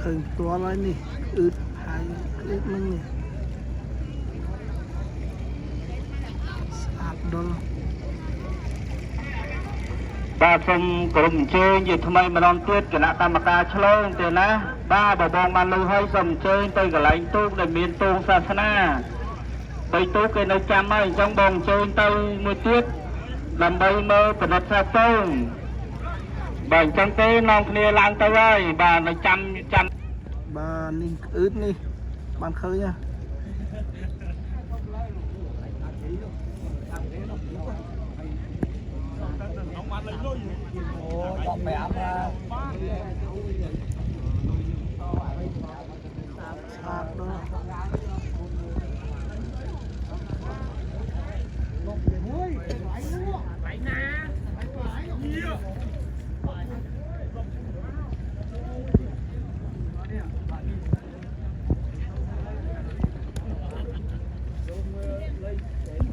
khơi to lại nè ướt hai ướt nâng nè sạp đó បាទសូមគោរពអញ្ជើញជាថ្មីម្ដងទៀតគណៈកម្មការឆ្លងទេណាបាទបើបងបានលើហើយសូមអញ្ជើញទៅកន្លែងទូកដែលមានទូកសាសនាបីទូកគេនៅចាំហើយអញ្ចឹងបងអញ្ជើញទៅមួយទៀតដើម្បីមើលប្រវត្តិសាស្ត្រសូមបាទអញ្ចឹងទេនាំគ្នាឡើងទៅហើយបាទនៅចាំបាទនេះướtនេះបានឃើញហ៎ Lại nè, lại nhiều.